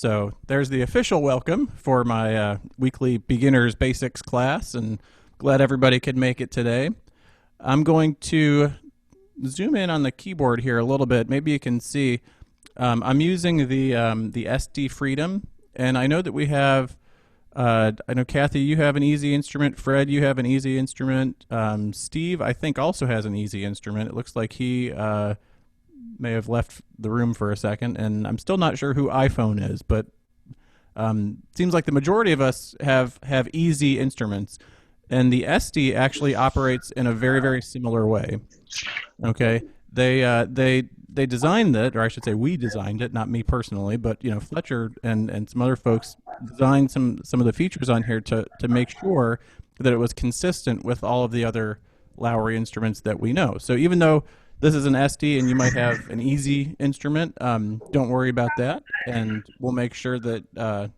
So there's the official welcome for my weekly beginners basics class, and glad everybody could make it today. I'm going to zoom in on the keyboard here a little bit. Maybe you can see I'm using the SD Freedom, and I know that we have. I know Kathy, you have an EZ instrument. Fred, you have an EZ instrument. Steve, I think, also has an EZ instrument. It looks like he may have left the room for a second, and I'm still not sure who iPhone is, but seems like the majority of us have EZ instruments, and the SD actually operates in a very, very similar way. Okay, they designed it, or I should say, we designed it, not me personally, but Fletcher and some other folks designed some of the features on here to make sure that it was consistent with all of the other Lowry instruments that we know. So even though this is an SD and you might have an EZ instrument, don't worry about that, and we'll make sure that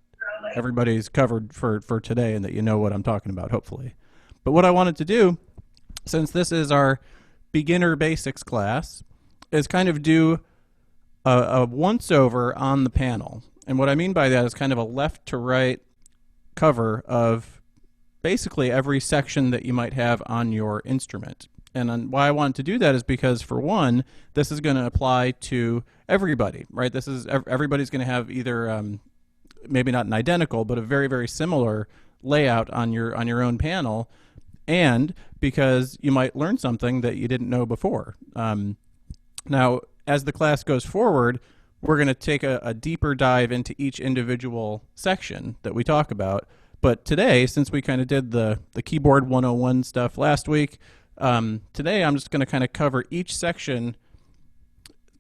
everybody's covered for today and that you know what I'm talking about, hopefully. But what I wanted to do, since this is our beginner basics class, is kind of do a once-over on the panel. And what I mean by that is kind of a left to right cover of basically every section that you might have on your instrument. And why I wanted to do that is because, for one, this is going to apply to everybody, right? This is everybody's going to have either maybe not an identical, but a very, very similar layout on your own panel, and because you might learn something that you didn't know before. Now, as the class goes forward, we're going to take a deeper dive into each individual section that we talk about. But today, since we kind of did the keyboard 101 stuff last week, today I'm just going to kind of cover each section,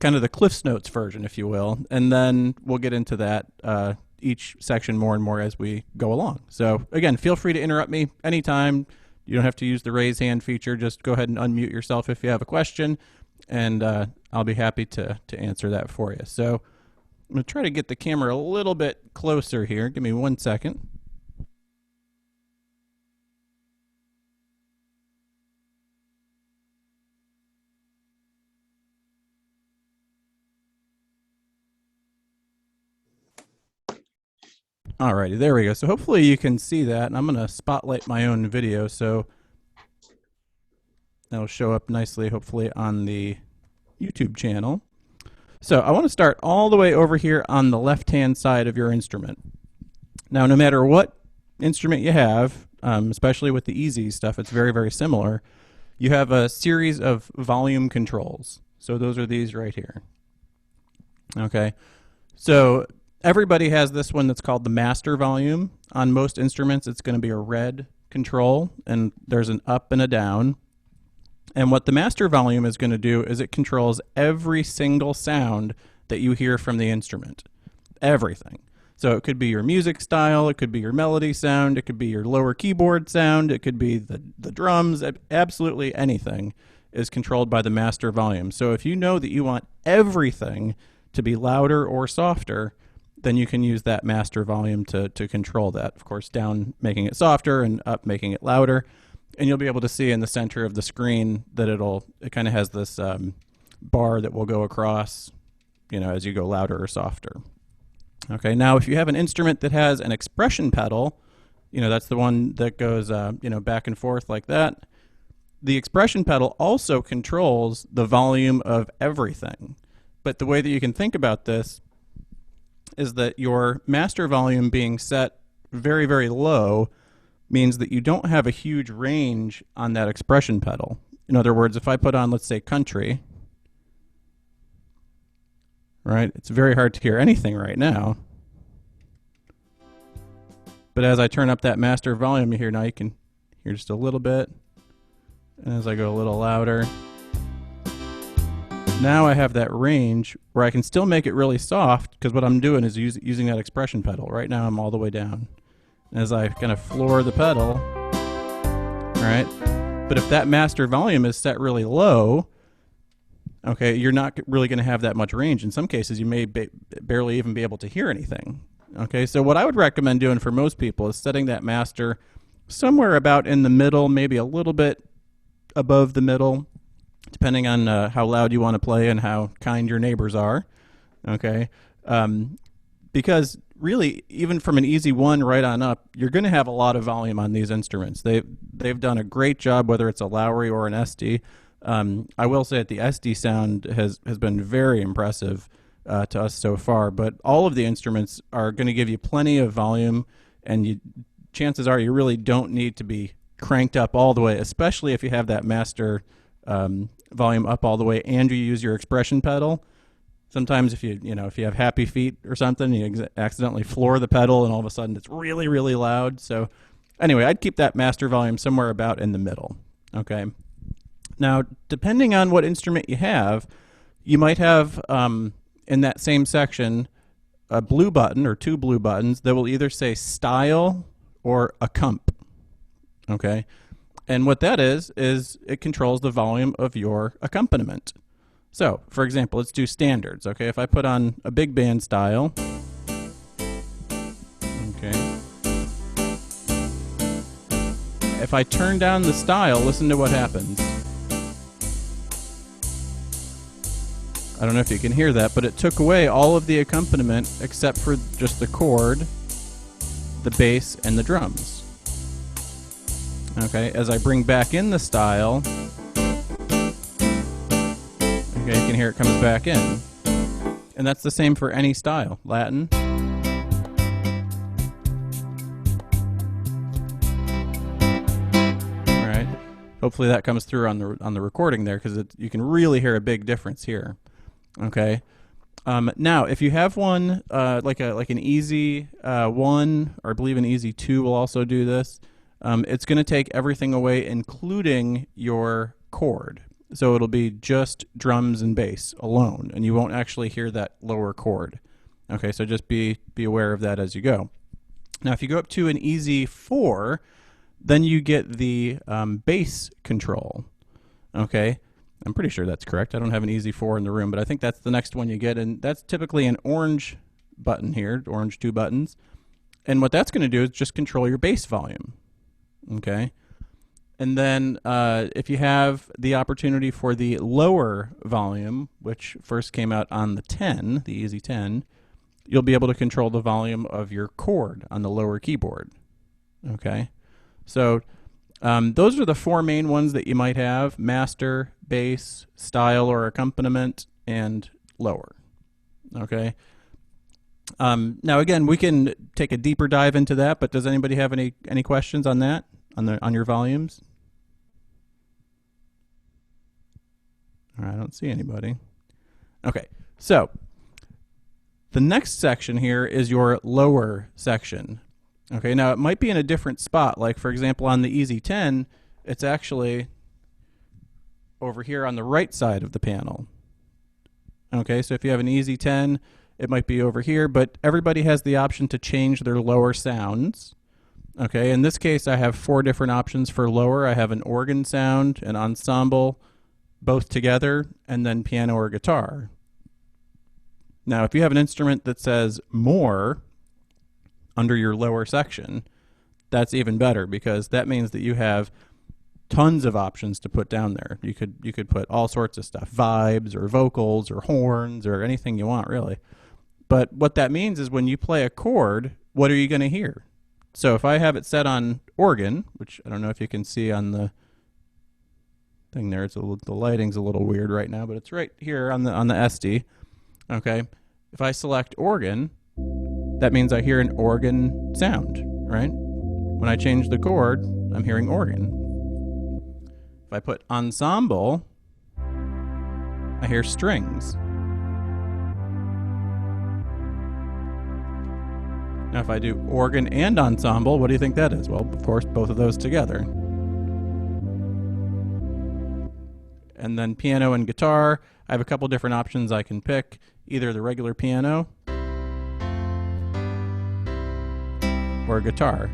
kind of the Cliff's Notes version, if you will, and then we'll get into that each section more and more as we go along. So again, feel free to interrupt me anytime. You don't have to use the raise hand feature. Just go ahead and unmute yourself if you have a question, and I'll be happy to answer that for you. So I'm going to try to get the camera a little bit closer here. Give me 1 second. Alrighty, there we go. So hopefully you can see that, and I'm going to spotlight my own video so that'll show up nicely, hopefully, on the YouTube channel. So I want to start all the way over here on the left-hand side of your instrument. Now, no matter what instrument you have, especially with the EZ stuff, it's very, very similar. You have a series of volume controls. So those are these right here. Okay, so everybody has this one that's called the master volume. On most instruments, it's going to be a red control, and there's an up and a down. And what the master volume is going to do is it controls every single sound that you hear from the instrument. Everything. So it could be your music style, it could be your melody sound, it could be your lower keyboard sound, it could be the drums, absolutely anything is controlled by the master volume. So if you know that you want everything to be louder or softer, then you can use that master volume to control that. Of course, down making it softer and up making it louder. And you'll be able to see in the center of the screen that it kind of has this bar that will go across, as you go louder or softer. Okay, now if you have an instrument that has an expression pedal, that's the one that goes, back and forth like that. The expression pedal also controls the volume of everything. But the way that you can think about this is that your master volume being set very, very low means that you don't have a huge range on that expression pedal. In other words, if I put on, let's say, country, right, it's very hard to hear anything right now. But as I turn up that master volume here, now you can hear just a little bit. And as I go a little louder, now I have that range where I can still make it really soft, because what I'm doing is using that expression pedal. Right now I'm all the way down. As I kind of floor the pedal, right? But if that master volume is set really low, okay, you're not really going to have that much range. In some cases, you may barely even be able to hear anything. Okay, so what I would recommend doing for most people is setting that master somewhere about in the middle, maybe a little bit above the middle, depending on how loud you want to play and how kind your neighbors are. Okay, because really, even from an EZ1 right on up, you're going to have a lot of volume on these instruments. They've done a great job, whether it's a Lowry or an Estey. I will say that the Estey sound has been very impressive to us so far, but all of the instruments are going to give you plenty of volume, and chances are you really don't need to be cranked up all the way, especially if you have that master volume up all the way and you use your expression pedal. Sometimes if you have happy feet or something, you accidentally floor the pedal and all of a sudden it's really, really loud. So anyway, I'd keep that master volume somewhere about in the middle. Okay. Now, depending on what instrument you have, you might have in that same section a blue button or two blue buttons that will either say style or accomp. Okay. And what that is it controls the volume of your accompaniment. So, for example, let's do standards. Okay, if I put on a big band style, okay, if I turn down the style, listen to what happens. I don't know if you can hear that, but it took away all of the accompaniment except for just the chord, the bass, and the drums. Okay, as I bring back in the style, okay, you can hear it comes back in. And that's the same for any style. Latin. All right. Hopefully that comes through on the recording there, because you can really hear a big difference here. Okay. Now, if you have one like an EZ1, or I believe an EZ2 will also do this, it's going to take everything away, including your chord. So it'll be just drums and bass alone, and you won't actually hear that lower chord. Okay, so just be aware of that as you go. Now, if you go up to an EZ4, then you get the bass control. Okay, I'm pretty sure that's correct. I don't have an EZ4 in the room, but I think that's the next one you get, and that's typically an orange button here, orange two buttons. And what that's going to do is just control your bass volume. Okay. And then if you have the opportunity for the lower volume, which first came out on the 10, the EZ10, you'll be able to control the volume of your chord on the lower keyboard. Okay. So those are the four main ones that you might have: master, bass, style or accompaniment, and lower. Okay. Now again, we can take a deeper dive into that, but does anybody have any questions on that, on your volumes? All right, I don't see anybody. Okay, so the next section here is your lower section. Okay, now it might be in a different spot. Like, for example, on the EZ10, it's actually over here on the right side of the panel. Okay, so if you have an EZ10, it might be over here, but everybody has the option to change their lower sounds. Okay, in this case, I have 4 different options for lower. I have an organ sound, an ensemble, both together, and then piano or guitar. Now, if you have an instrument that says more under your lower section, that's even better, because that means that you have tons of options to put down there. You could put all sorts of stuff, vibes or vocals or horns or anything you want, really. But what that means is when you play a chord, what are you going to hear? So if I have it set on organ, which I don't know if you can see on the thing there, the lighting's a little weird right now, but it's right here on the Estey. Okay, if I select organ, that means I hear an organ sound, right? When I change the chord, I'm hearing organ. If I put ensemble, I hear strings. Now if I do organ and ensemble, what do you think that is? Well, of course, both of those together. And then piano and guitar, I have a couple different options I can pick. Either the regular piano or guitar.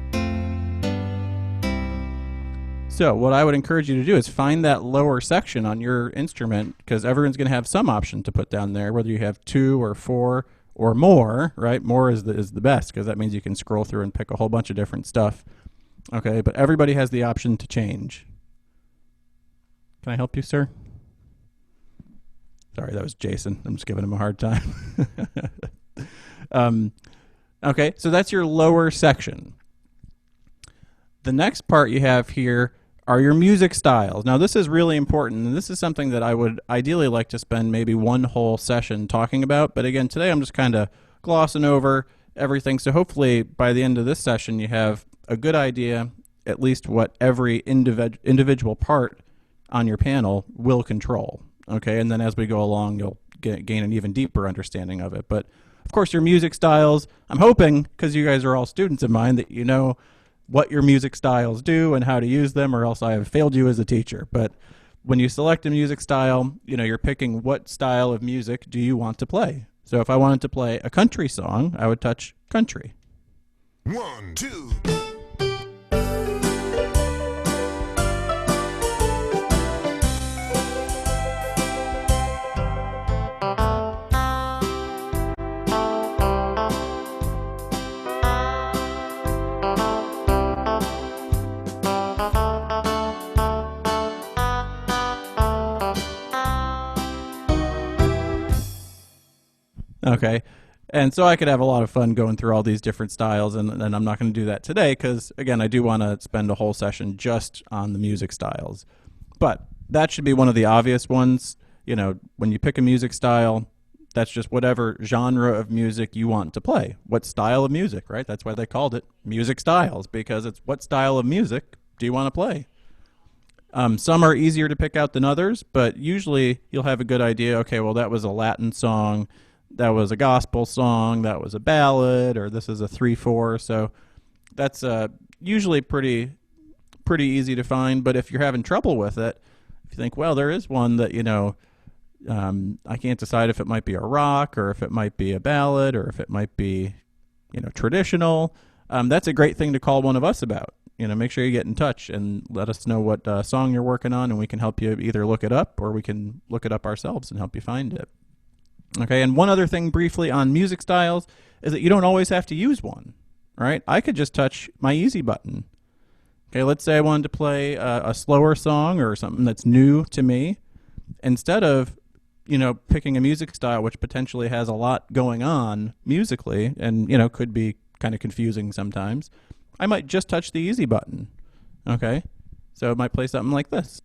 So what I would encourage you to do is find that lower section on your instrument, because everyone's going to have some option to put down there, whether you have 2 or 4 or more, right? More is the best, because that means you can scroll through and pick a whole bunch of different stuff. Okay, but everybody has the option to change. Can I help you, sir? Sorry, that was Jason. I'm just giving him a hard time. Okay, so that's your lower section. The next part you have here are your music styles. Now, this is really important, and this is something that I would ideally like to spend maybe one whole session talking about. But again, today I'm just kind of glossing over everything. So hopefully by the end of this session, you have a good idea, at least what every individual part on your panel will control. Okay, and then as we go along, you'll gain an even deeper understanding of it. But of course, your music styles, I'm hoping, because you guys are all students of mine, that you know what your music styles do and how to use them, or else I have failed you as a teacher. But when you select a music style, you're picking what style of music do you want to play. So if I wanted to play a country song, I would touch country. 1, 2. Okay, and so I could have a lot of fun going through all these different styles, and I'm not going to do that today because, again, I do want to spend a whole session just on the music styles. But that should be one of the obvious ones. When you pick a music style, that's just whatever genre of music you want to play. What style of music, right? That's why they called it music styles, because it's what style of music do you want to play? Some are easier to pick out than others, but usually you'll have a good idea, okay, well, that was a Latin song, that was a gospel song, that was a ballad, or this is a 3/4. So that's usually pretty easy to find. But if you're having trouble with it, if you think, well, there is one that, I can't decide if it might be a rock or if it might be a ballad or if it might be, traditional, that's a great thing to call one of us about. Make sure you get in touch and let us know what song you're working on, and we can help you either look it up or we can look it up ourselves and help you find it. Okay, and one other thing briefly on music styles is that you don't always have to use one, right? I could just touch my easy button. Okay, let's say I wanted to play a slower song or something that's new to me. Instead of, picking a music style which potentially has a lot going on musically and, could be kind of confusing sometimes, I might just touch the easy button. Okay, so it might play something like this.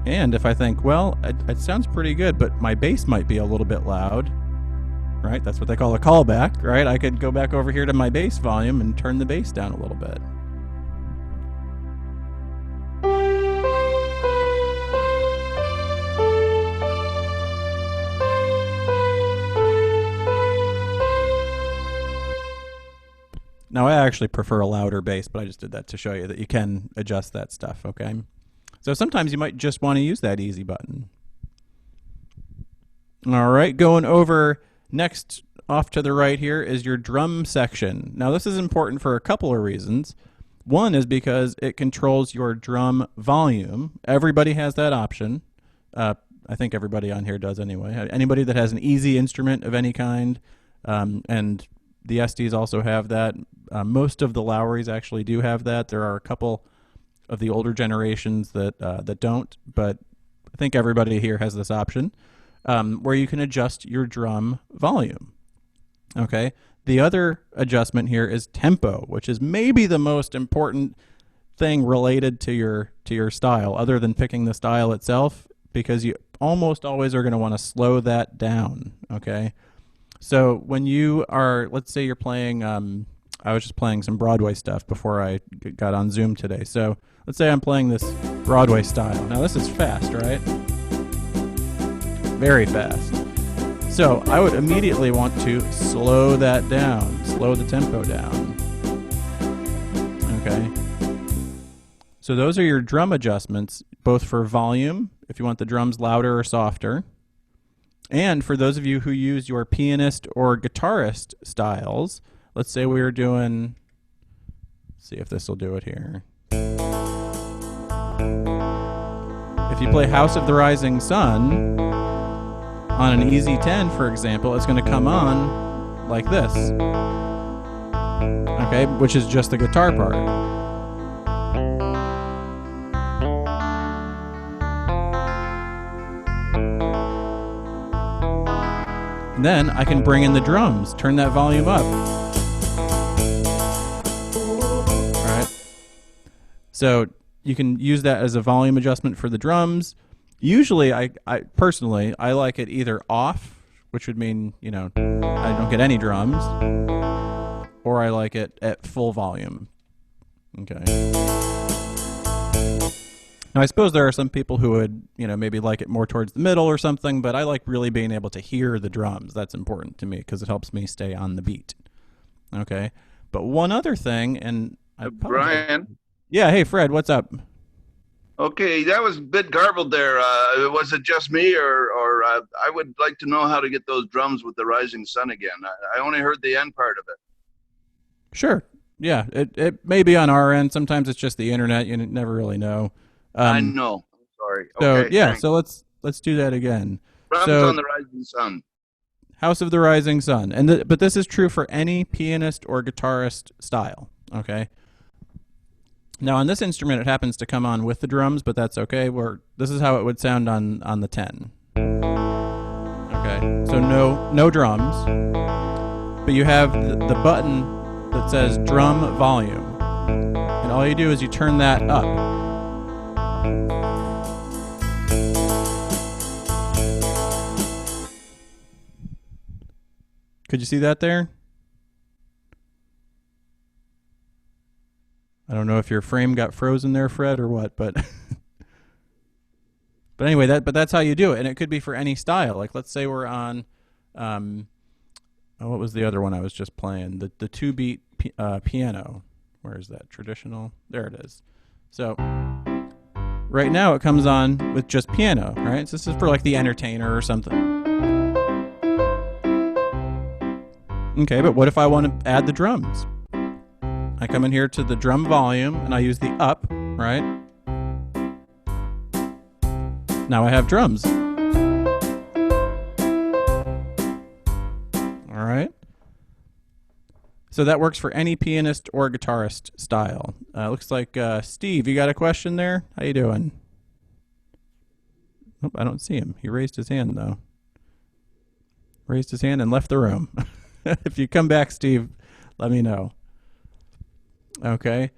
And if I think, well, it sounds pretty good, but my bass might be a little bit loud, right? That's what they call a callback, right? I could go back over here to my bass volume and turn the bass down a little bit. Now, I actually prefer a louder bass, but I just did that to show you that you can adjust that stuff, okay? So sometimes you might just want to use that easy button. All right, going over next off to the right here is your drum section. Now this is important for a couple of reasons. One is because it controls your drum volume. Everybody has that option. I think everybody on here does anyway. Anybody that has an easy instrument of any kind, and the Esteys also have that. Most of the Lowrys actually do have that. There are a couple of the older generations that don't, but I think everybody here has this option where you can adjust your drum volume. Okay. The other adjustment here is tempo, which is maybe the most important thing related to your style, other than picking the style itself, because you almost always are going to want to slow that down. Okay. So when you are, let's say you're playing, I was just playing some Broadway stuff before I got on Zoom today. So let's say I'm playing this Broadway style. Now this is fast, right? Very fast. So I would immediately want to slow that down, slow the tempo down. Okay. So those are your drum adjustments, both for volume, if you want the drums louder or softer, and for those of you who use your pianist or guitarist styles. Let's say we were doing, let's see if this will do it here. If you play House of the Rising Sun on an EZ10, for example, it's going to come on like this. Okay, which is just the guitar part. And then I can bring in the drums, turn that volume up. All right. So you can use that as a volume adjustment for the drums. Usually, I personally, I like it either off, which would mean, I don't get any drums, or I like it at full volume. Okay. Now, I suppose there are some people who would, maybe like it more towards the middle or something, but I like really being able to hear the drums. That's important to me because it helps me stay on the beat. Okay. But one other thing, and Bryan. Yeah, hey, Fred, what's up? Okay, that was a bit garbled there. Was it just me, or I would like to know how to get those drums with the rising sun again. I only heard the end part of it. Sure. Yeah, it may be on our end. Sometimes it's just the internet. You never really know. I know. I'm sorry. So okay, yeah, thanks. so let's do that again. Drums so, on the rising sun. House of the Rising Sun, but this is true for any pianist or guitarist style. Okay. Now on this instrument, it happens to come on with the drums, but that's okay. This is how it would sound on the 10. Okay, so no drums, but you have the button that says drum volume, and all you do is you turn that up. Could you see that there? I don't know if your frame got frozen there, Fred, or what, but but anyway, that's how you do it, and it could be for any style. Like let's say we're on, what was the other one I was just playing? The 2-beat piano. Where is that? Traditional. There it is. So right now it comes on with just piano, right? So this is for like the entertainer or something. Okay, but what if I want to add the drums? I come in here to the drum volume and I use the up, right? Now I have drums. All right. So that works for any pianist or guitarist style. Looks like Steve, you got a question there? How you doing? Oh, I don't see him. He raised his hand though. Raised his hand and left the room. If you come back, Steve, let me know. Okay.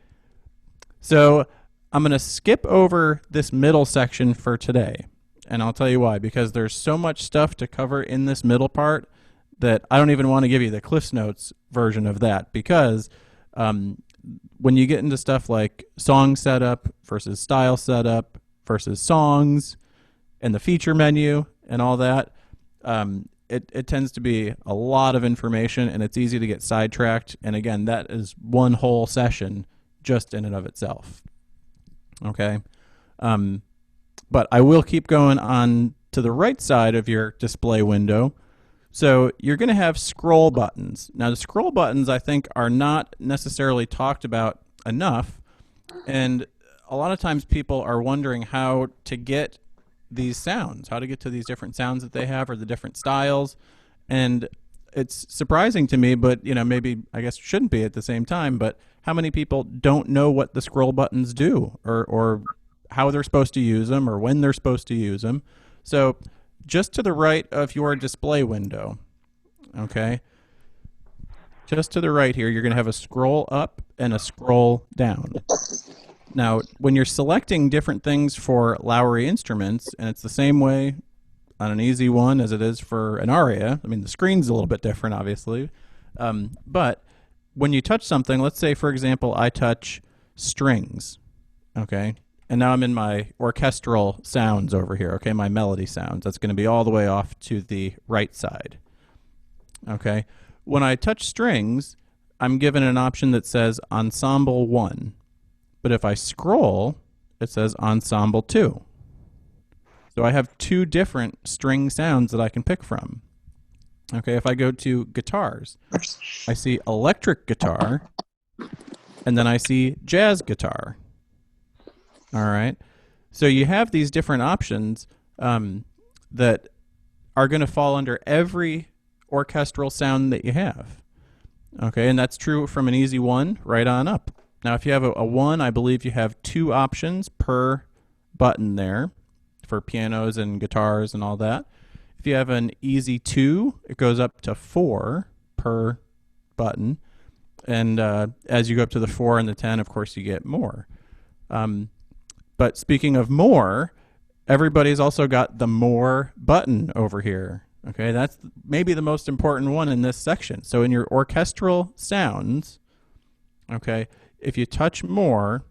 So I'm going to skip over this middle section for today. And I'll tell you why. Because there's so much stuff to cover in this middle part that I don't even want to give you the Cliff's Notes version of that. Because when you get into stuff like song setup versus style setup versus songs and the feature menu and all that, it tends to be a lot of information, and it's easy to get sidetracked. And again, that is one whole session just in and of itself. Okay? But I will keep going on to the right side of your display window. So you're going to have scroll buttons. Now, the scroll buttons, I think, are not necessarily talked about enough. And a lot of times people are wondering how to get these sounds, how to get to these different sounds that they have or the different styles. And it's surprising to me, but maybe I guess shouldn't be at the same time, but how many people don't know what the scroll buttons do or how they're supposed to use them or when they're supposed to use them. So just to the right of your display window, okay, just to the right here, you're going to have a scroll up and a scroll down. Now, when you're selecting different things for Lowry instruments, and it's the same way on an EZ1 as it is for an Aria, I mean, the screen's a little bit different, obviously, but when you touch something, let's say, for example, I touch strings, okay, and now I'm in my orchestral sounds over here, okay, my melody sounds. That's going to be all the way off to the right side, okay. When I touch strings, I'm given an option that says Ensemble 1. But if I scroll, it says Ensemble 2. So I have two different string sounds that I can pick from. Okay, if I go to guitars, I see electric guitar, and then I see jazz guitar. All right. So you have these different options that are going to fall under every orchestral sound that you have. Okay, and that's true from an easy 1 right on up. Now, if you have a 1, I believe you have 2 options per button there for pianos and guitars and all that. If you have an easy 2, it goes up to 4 per button. And as you go up to the 4 and the 10, of course, you get more. But speaking of more, everybody's also got the more button over here. Okay, that's maybe the most important one in this section. So in your orchestral sounds, okay, if you touch more,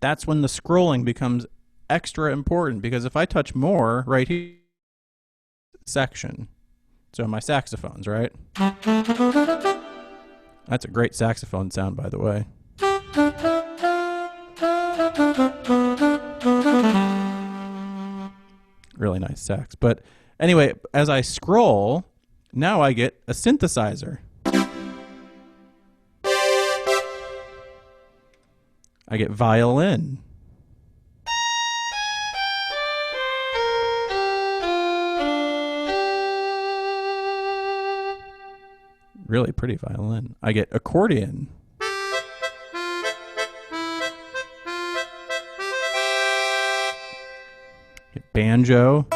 that's when the scrolling becomes extra important, because if I touch more right here, section, so my saxophones, right? That's a great saxophone sound, by the way. Really nice sax. But anyway, as I scroll, now I get a synthesizer. I get violin. Really pretty violin. I get accordion. Get banjo.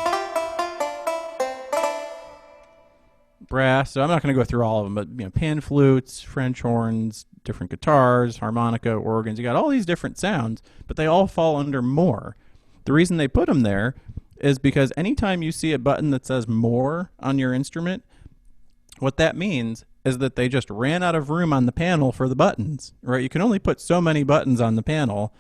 Brass. So I'm not going to go through all of them, but pan flutes, French horns, different guitars, harmonica, organs. You got all these different sounds, but they all fall under more. The reason they put them there is because anytime you see a button that says more on your instrument, what that means is that they just ran out of room on the panel for the buttons, right? You can only put so many buttons on the panel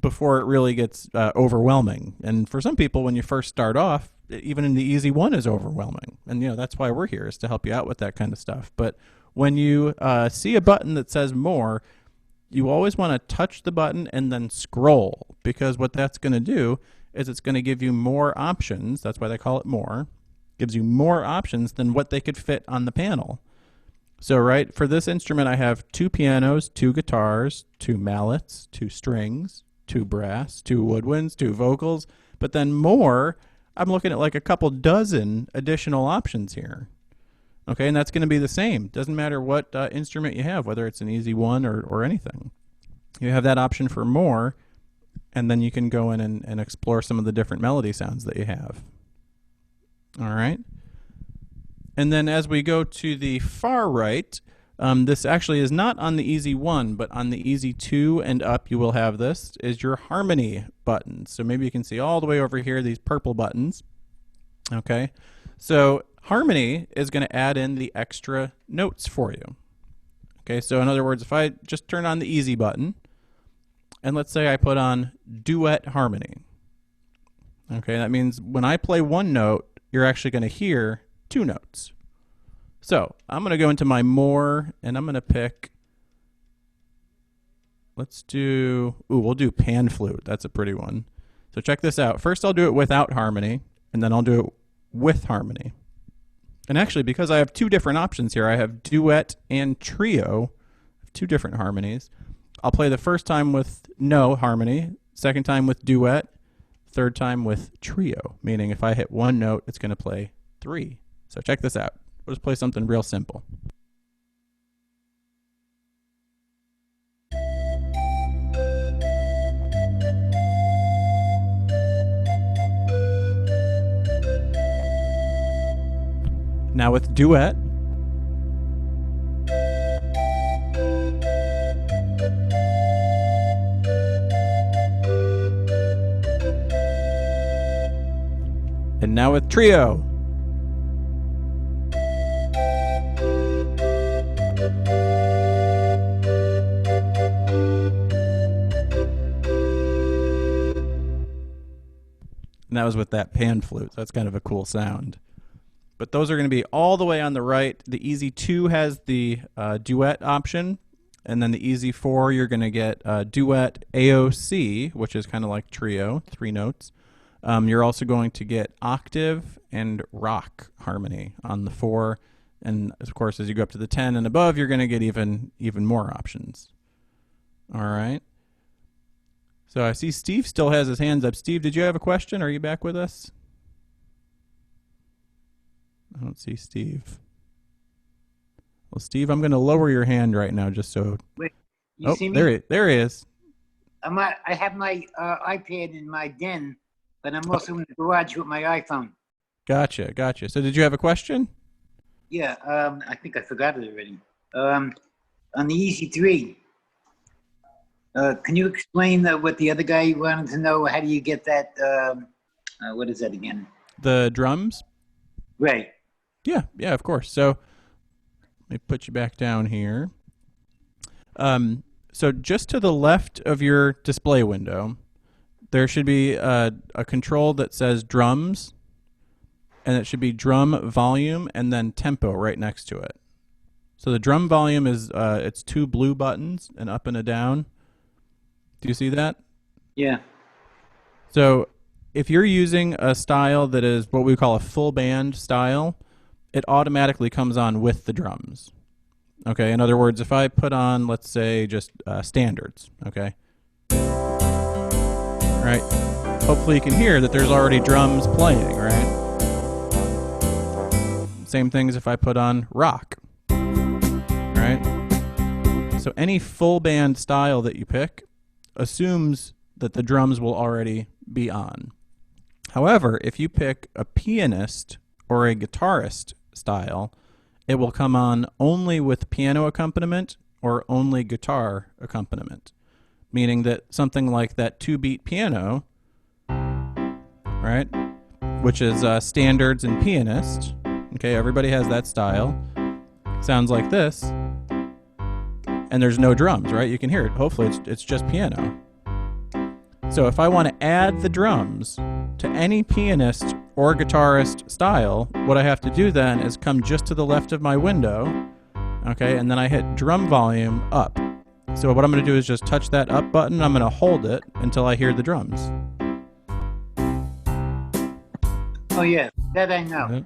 before it really gets overwhelming. And for some people, when you first start off, even in the easy 1 is overwhelming. And that's why we're here, is to help you out with that kind of stuff. But when you see a button that says more, you always want to touch the button and then scroll, because what that's going to do is it's going to give you more options. That's why they call it more. Gives you more options than what they could fit on the panel. So, right, for this instrument, I have 2 pianos, 2 guitars, 2 mallets, 2 strings, 2 brass, 2 woodwinds, 2 vocals. But then more, I'm looking at like a couple dozen additional options here. Okay, and that's going to be the same. Doesn't matter what instrument you have, whether it's an easy 1 or anything. You have that option for more, and then you can go in and explore some of the different melody sounds that you have. All right. And then as we go to the far right, this actually is not on the easy 1, but on the easy 2 and up, you will have this, is your harmony buttons. So maybe you can see all the way over here, these purple buttons. Okay. So harmony is going to add in the extra notes for you. Okay. So in other words, if I just turn on the easy button, and let's say I put on duet harmony. Okay. That means when I play 1 note, you're actually going to hear 2 notes. So I'm going to go into my more, and I'm going to pick, we'll do pan flute. That's a pretty one. So check this out. First I'll do it without harmony, and then I'll do it with harmony. And actually, because I have 2 different options here, I have duet and trio, 2 different harmonies. I'll play the first time with no harmony, second time with duet, third time with trio, meaning if I hit 1 note, it's going to play 3. So check this out. We'll just play something real simple. Now with duet, and now with trio. And that was with that pan flute. So that's kind of a cool sound. But those are going to be all the way on the right. The Easy 2 has the duet option. And then the Easy 4, you're going to get duet AOC, which is kind of like trio, 3 notes. You're also going to get octave and rock harmony on the 4. And of course, as you go up to the 10 and above, you're going to get even more options. All right. So I see Steve still has his hands up. Steve, did you have a question? Are you back with us? I don't see Steve. Well, Steve, I'm going to lower your hand right now just so. Wait, you see me? There he is. I have my iPad in my den, but I'm also in the garage with my iPhone. Gotcha. So did you have a question? Yeah, I think I forgot it already. On the EZ3, can you explain what the other guy wanted to know? How do you get that? What is that again? The drums? Right. Yeah, of course. So let me put you back down here. So just to the left of your display window, there should be a control that says drums, and it should be drum volume and then tempo right next to it. So the drum volume is it's two blue buttons, an up and a down. Do you see that? Yeah. So if you're using a style that is what we call a full band style, it automatically comes on with the drums. Okay, in other words, if I put on, let's say, just standards, okay? All right, hopefully you can hear that there's already drums playing, right? Same thing as if I put on rock, right? So any full band style that you pick assumes that the drums will already be on. However, if you pick a pianist or a guitarist style, it will come on only with piano accompaniment or only guitar accompaniment, meaning that something like that 2-beat piano, right, which is standards and pianist, okay, everybody has that style, sounds like this, and there's no drums, right? You can hear it. Hopefully it's just piano. So if I want to add the drums to any pianist or guitarist style, what I have to do then is come just to the left of my window, okay, and then I hit drum volume up. So what I'm going to do is just touch that up button. I'm going to hold it until I hear the drums. Oh, yeah, that I know.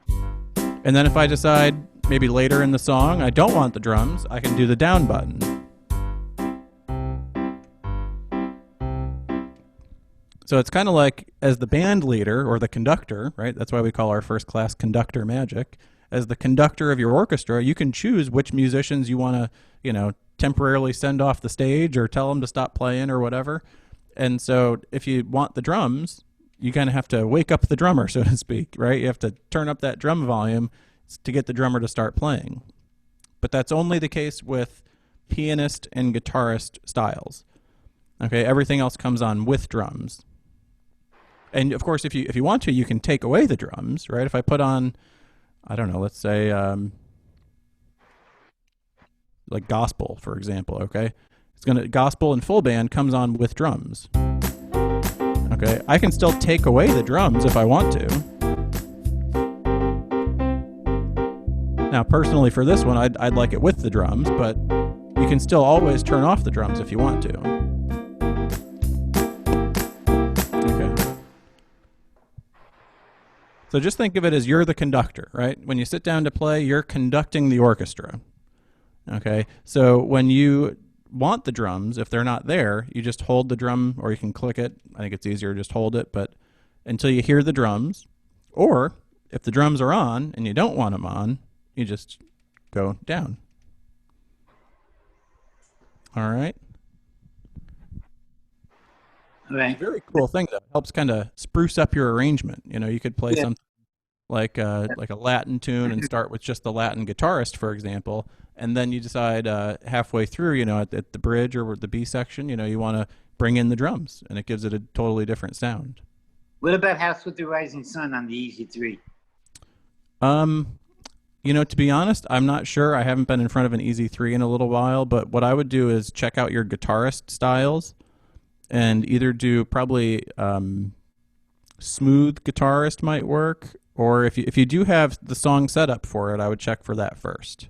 And then if I decide maybe later in the song I don't want the drums, I can do the down button. So it's kind of like as the band leader or the conductor, right? That's why we call our first class conductor magic. As the conductor of your orchestra, you can choose which musicians you want to, temporarily send off the stage or tell them to stop playing or whatever. And so if you want the drums, you kind of have to wake up the drummer, so to speak, right? You have to turn up that drum volume to get the drummer to start playing. But that's only the case with pianist and guitarist styles. Okay, everything else comes on with drums. And of course, if you want to, you can take away the drums, right? If I put on, I don't know, let's say like gospel, for example, okay? Gospel and full band comes on with drums. Okay, I can still take away the drums if I want to. Now, personally for this one, I'd like it with the drums, but you can still always turn off the drums if you want to. Okay. So just think of it as you're the conductor, right? When you sit down to play, you're conducting the orchestra. Okay, so when you want the drums, if they're not there, you just hold the drum, or you can click it. I think it's easier to just hold it, but until you hear the drums, or if the drums are on and you don't want them on, you just go down. All right. Right. Very cool thing that helps kind of spruce up your arrangement. You could play something like a Latin tune and start with just the Latin guitarist, for example, and then you decide halfway through, at the bridge or the B section, you want to bring in the drums, and it gives it a totally different sound. What about House with the Rising Sun on the EZ3? To be honest, I'm not sure. I haven't been in front of an EZ3 in a little while, but what I would do is check out your guitarist styles and either do probably smooth guitarist might work, or if you do have the song set up for it, I would check for that first.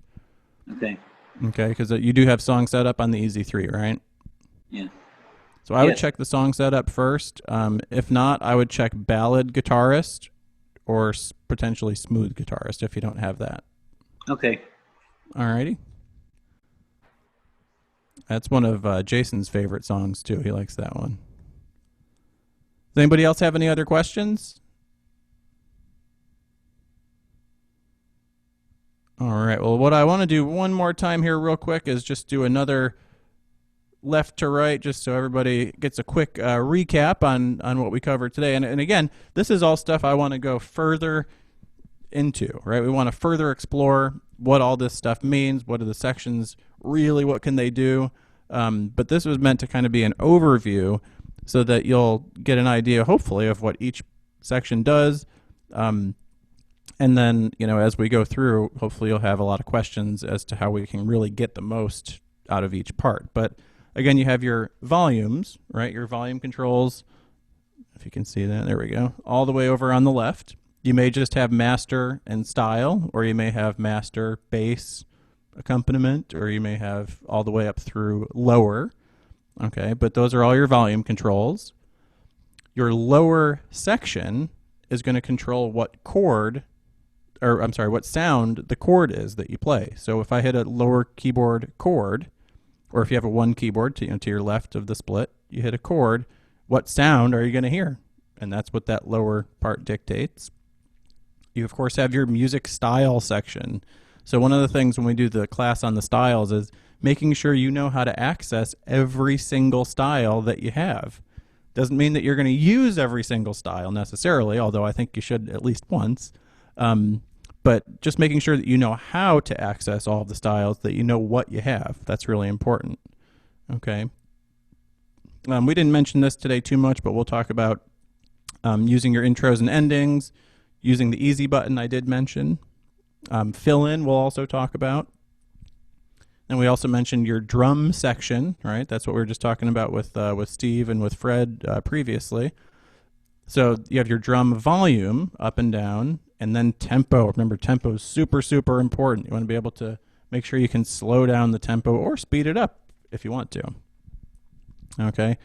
Okay. Okay, because you do have song set up on the EZ3, right? Yeah. So I would check the song setup first. If not, I would check ballad guitarist or potentially smooth guitarist if you don't have that. Okay. Alrighty. That's one of Jason's favorite songs too. He likes that one. Does anybody else have any other questions? All right. Well, what I want to do one more time here real quick is just do another left to right, just so everybody gets a quick recap on what we covered today. And again, this is all stuff I want to go further into, right? We want to further explore what all this stuff means. What are the sections really? What can they do? But this was meant to kind of be an overview so that you'll get an idea, hopefully, of what each section does. And then, as we go through, hopefully you'll have a lot of questions as to how we can really get the most out of each part. But again, you have your volumes, right? Your volume controls, if you can see that, there we go, all the way over on the left. You may just have master and style, or you may have master, bass, accompaniment, or you may have all the way up through lower. Okay, but those are all your volume controls. Your lower section is going to control what what sound the chord is that you play. So if I hit a lower keyboard chord, or if you have a one keyboard to your left of the split, you hit a chord, what sound are you going to hear? And that's what that lower part dictates. You, of course, have your music style section. So one of the things when we do the class on the styles is making sure you know how to access every single style that you have. Doesn't mean that you're going to use every single style necessarily, although I think you should at least once. But just making sure that you know how to access all of the styles, that you know what you have. That's really important. Okay. We didn't mention this today too much, but we'll talk about using your intros and endings, using the easy button I did mention. Fill in we'll also talk about. And we also mentioned your drum section, right? That's what we were just talking about with Steve and with Fred previously. So you have your drum volume up and down, and then tempo. Remember, tempo is super, super important. You want to be able to make sure you can slow down the tempo or speed it up if you want to. Okay.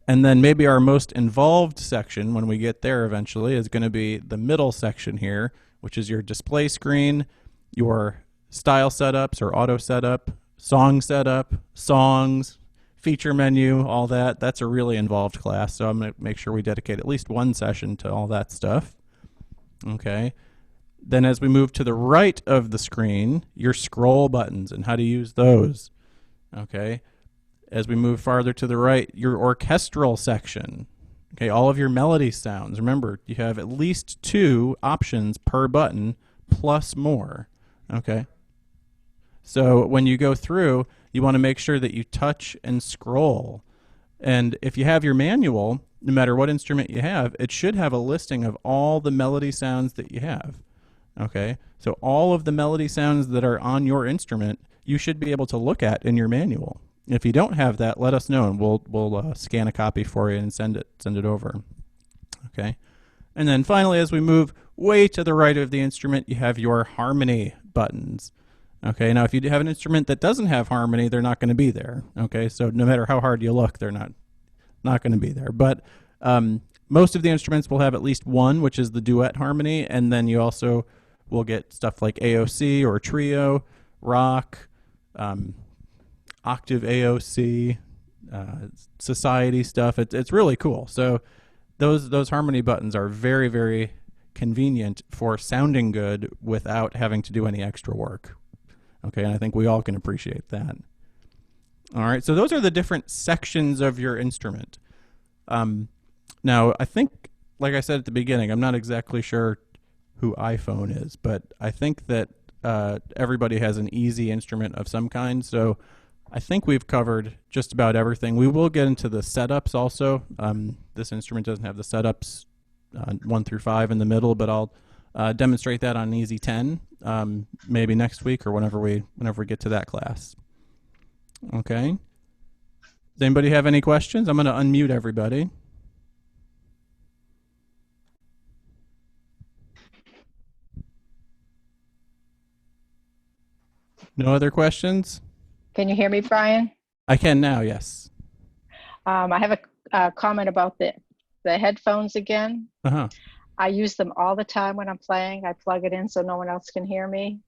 And then maybe our most involved section when we get there eventually is going to be the middle section here, which is your display screen, your style setups or auto setup, song setup, songs, feature menu, all that. That's a really involved class, so I'm going to make sure we dedicate at least one session to all that stuff. Okay. Then as we move to the right of the screen, your scroll buttons and how to use those. Okay. As we move farther to the right, your orchestral section. Okay, all of your melody sounds. Remember, you have at least 2 options per button plus more. Okay. So when you go through, you want to make sure that you touch and scroll. And if you have your manual, no matter what instrument you have, it should have a listing of all the melody sounds that you have. Okay, so all of the melody sounds that are on your instrument, you should be able to look at in your manual. If you don't have that, let us know, and we'll scan a copy for you and send it over. Okay, and then finally, as we move way to the right of the instrument, you have your harmony buttons. Okay, now if you have an instrument that doesn't have harmony, they're not going to be there. Okay, so no matter how hard you look, they're not going to be there. But most of the instruments will have at least one, which is the duet harmony, and then you also will get stuff like AOC or trio, rock, octave AOC, society stuff. It's really cool. So those harmony buttons are very, very convenient for sounding good without having to do any extra work. Okay, and I think we all can appreciate that. All right, so those are the different sections of your instrument. Now, I think, like I said at the beginning, I'm not exactly sure who iPhone is, but I think that everybody has an easy instrument of some kind, so I think we've covered just about everything. We will get into the setups also. This instrument doesn't have the setups 1 through 5 in the middle, but I'll demonstrate that on EZ 10 maybe next week or whenever we get to that class. Okay. Does anybody have any questions? I'm going to unmute everybody. No other questions? Can you hear me, Bryan? I can now, yes. I have a comment about the headphones again. Uh-huh. I use them all the time when I'm playing. I plug it in so no one else can hear me.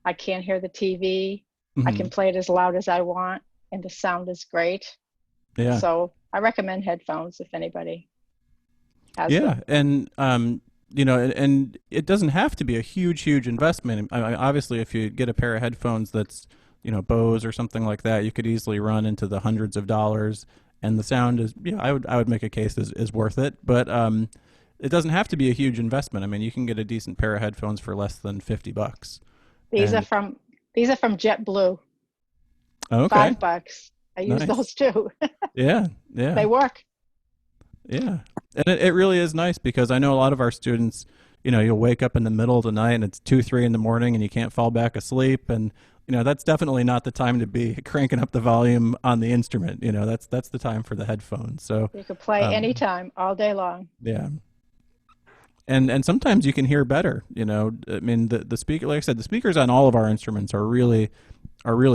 I can't hear the TV. I can play it as loud as I want, and the sound is great. Yeah. So I recommend headphones if anybody has them. And and it doesn't have to be a huge investment. Obviously, if you get a pair of headphones that's, Bose or something like that, you could easily run into the hundreds of dollars, and the sound is, I would make a case is worth it. But it doesn't have to be a huge investment. I mean, you can get a decent pair of headphones for less than $50. These are from JetBlue. Okay. $5. I use Nice. those too. Yeah. They work. Yeah. And it really is nice, because I know a lot of our students, you'll wake up in the middle of the night and it's 2, 3 in the morning and you can't fall back asleep. And, that's definitely not the time to be cranking up the volume on the instrument. That's the time for the headphones. So You can play anytime, all day long. yeah. And sometimes you can hear better, I mean, the speaker, like I said, the speakers on all of our instruments are really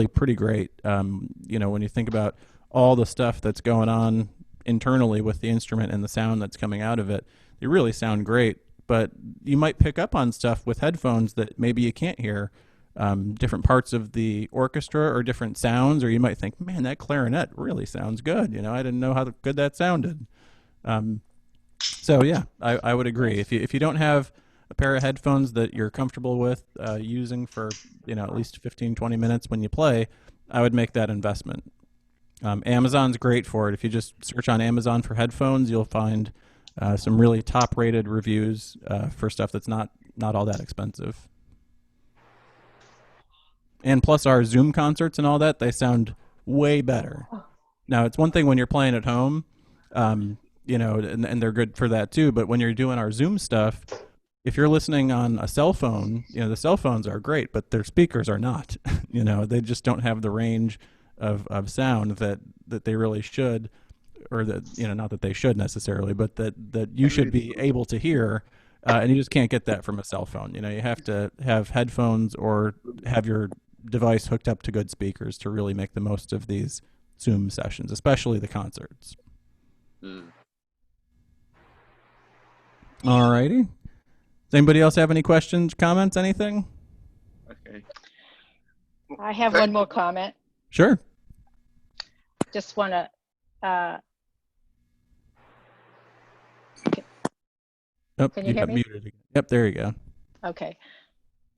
pretty great. When you think about all the stuff that's going on internally with the instrument and the sound that's coming out of it, they really sound great. But you might pick up on stuff with headphones that maybe you can't hear, different parts of the orchestra or different sounds, or you might think, man, that clarinet really sounds good. I didn't know how good that sounded. So yeah, I would agree. If you don't have a pair of headphones that you're comfortable with using for at least 15, 20 minutes when you play, I would make that investment. Amazon's great for it. If you just search on Amazon for headphones, you'll find some really top-rated reviews for stuff that's not all that expensive. And plus, our Zoom concerts and all that, they sound way better. Now, it's one thing when you're playing at home, and they're good for that too. But when you're doing our Zoom stuff, if you're listening on a cell phone, the cell phones are great, but their speakers are not. They just don't have the range of sound that they really should, or that, not that they should necessarily, but that you should be able to hear. And you just can't get that from a cell phone. You have to have headphones or have your device hooked up to good speakers to really make the most of these Zoom sessions, especially the concerts. All righty. Does anybody else have any questions, comments, anything? Okay. I have one more comment. Sure. Just want to Oh, Can you hear got me? muted again. Yep, there you go. okay.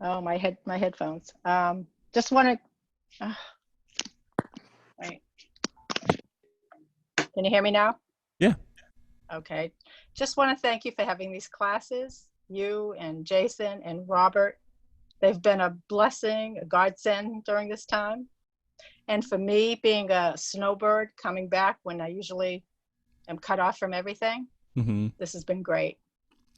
Oh, my headphones. Just want to wait. Can you hear me now? Yeah. Okay. Just want to thank you for having these classes, you and Jason and Robert. They've been a blessing, a godsend during this time. And for me, being a snowbird, coming back when I usually am cut off from everything, this has been great.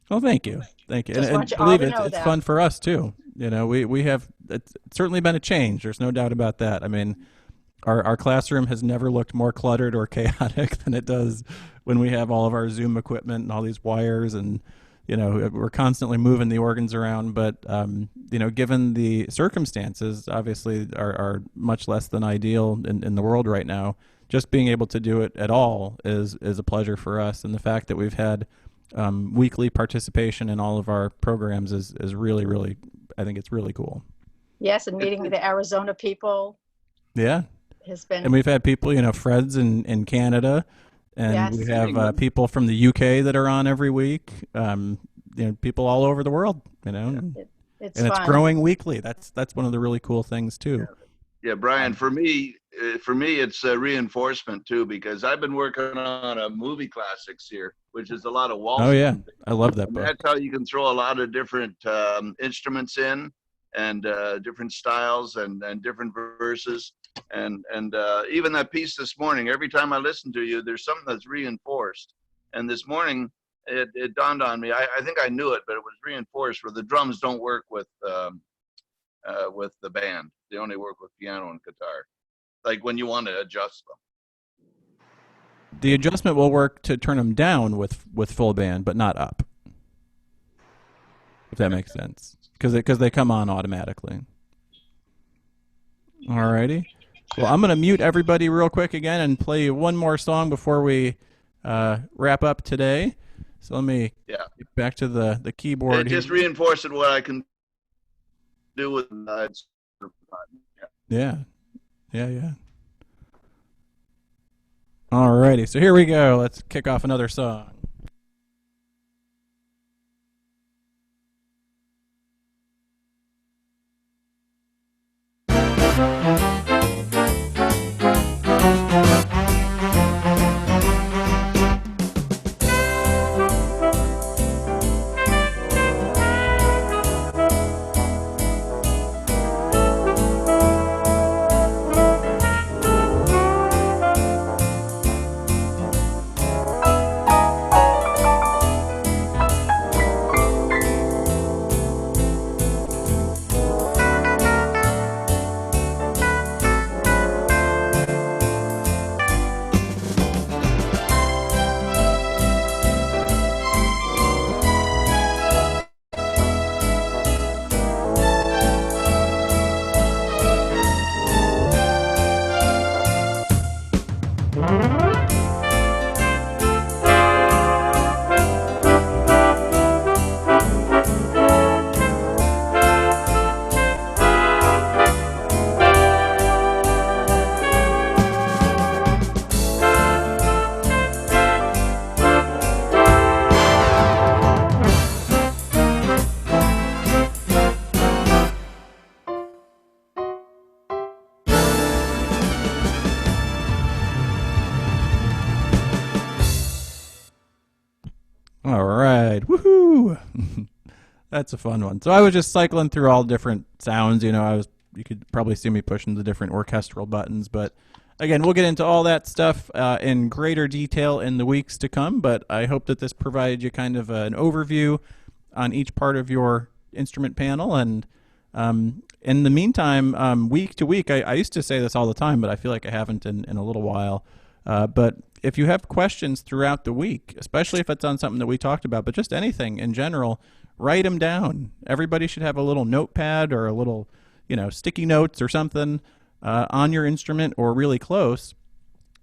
Well, thank you. Thank you. Just And want you all believe to it, know it's that. fun for us too. We have, it's certainly been a change. There's no doubt about that. I mean, our classroom has never looked more cluttered or chaotic than it does when we have all of our Zoom equipment and all these wires, and we're constantly moving the organs around. But given the circumstances, obviously are much less than ideal in the world right now. Just being able to do it at all is a pleasure for us, and the fact that we've had weekly participation in all of our programs is really, really, I think it's really cool. Yes, and meeting the Arizona people Yeah. has been. And we've had people, Fred's in Canada, and Yes. we have people from the UK that are on every week. People all over the world, It's and fun. it's growing weekly. That's one of the really cool things too. Yeah, Brian, for me, it's reinforcement too, because I've been working on a movie classics here, which is a lot of waltz. Oh yeah, I love that And book. that's how you can throw a lot of different instruments in, and different styles and different verses. And even that piece this morning, every time I listen to you, there's something that's reinforced. And this morning, it dawned on me. I think I knew it, but it was reinforced where the drums don't work with the band. They only work with piano and guitar. Like when you want to adjust them. The adjustment will work to turn them down with full band, but not up. If that makes sense, because they come on automatically. Alrighty. Well, I'm gonna mute everybody real quick again and play you one more song before we wrap up today. So let me get back to the keyboard. It just reinforced what I can do with Yeah. Alrighty, so here we go. Let's kick off another song. That's a fun one. So I was just cycling through all different sounds. You know, you could probably see me pushing the different orchestral buttons. But again, we'll get into all that stuff in greater detail in the weeks to come. But I hope that this provided you kind of an overview on each part of your instrument panel. And in the meantime, week to week, I used to say this all the time, but I feel like I haven't in a little while. But if you have questions throughout the week, especially if it's on something that we talked about, but just anything in general, write them down. Everybody should have a little notepad or a little, sticky notes or something on your instrument or really close,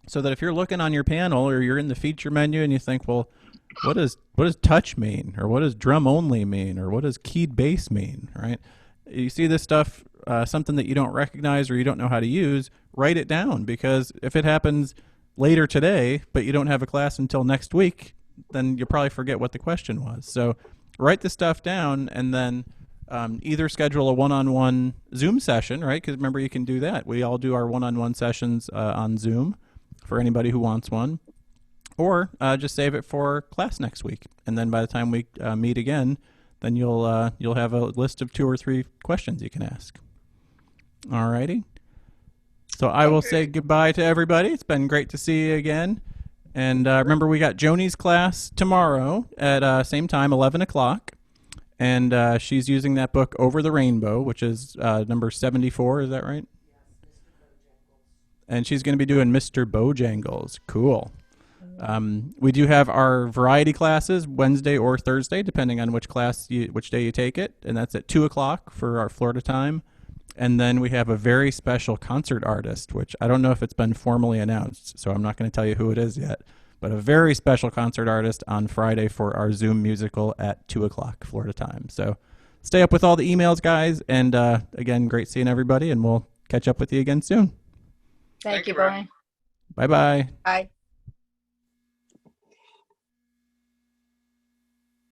so that if you're looking on your panel or you're in the feature menu and you think, well, what does touch mean, or what does drum only mean, or what does keyed bass mean, right? You see this stuff, something that you don't recognize or you don't know how to use, write it down, because if it happens later today, but you don't have a class until next week, then you'll probably forget what the question was. So write the stuff down, and then either schedule a one-on-one Zoom session, right? Because remember, you can do that. We all do our one-on-one sessions on Zoom for anybody who wants one. Or just save it for class next week. And then by the time we meet again, then you'll have a list of 2 or 3 questions you can ask. All righty. So I will say goodbye to everybody. It's been great to see you again. And remember, we got Joni's class tomorrow at same time, 11 o'clock. And she's using that book, Over the Rainbow, which is number 74. Is that right? And she's going to be doing Mr. Bojangles. Cool. We do have our variety classes Wednesday or Thursday, depending on which day you take it. And that's at 2 o'clock for our Florida time. And then we have a very special concert artist, which I don't know if it's been formally announced, so I'm not going to tell you who it is yet, but a very special concert artist on Friday for our Zoom musical at 2 o'clock Florida time. So stay up with all the emails, guys. And again, great seeing everybody, and we'll catch up with you again soon. Thank you, Bryan. Bye-bye. Bye.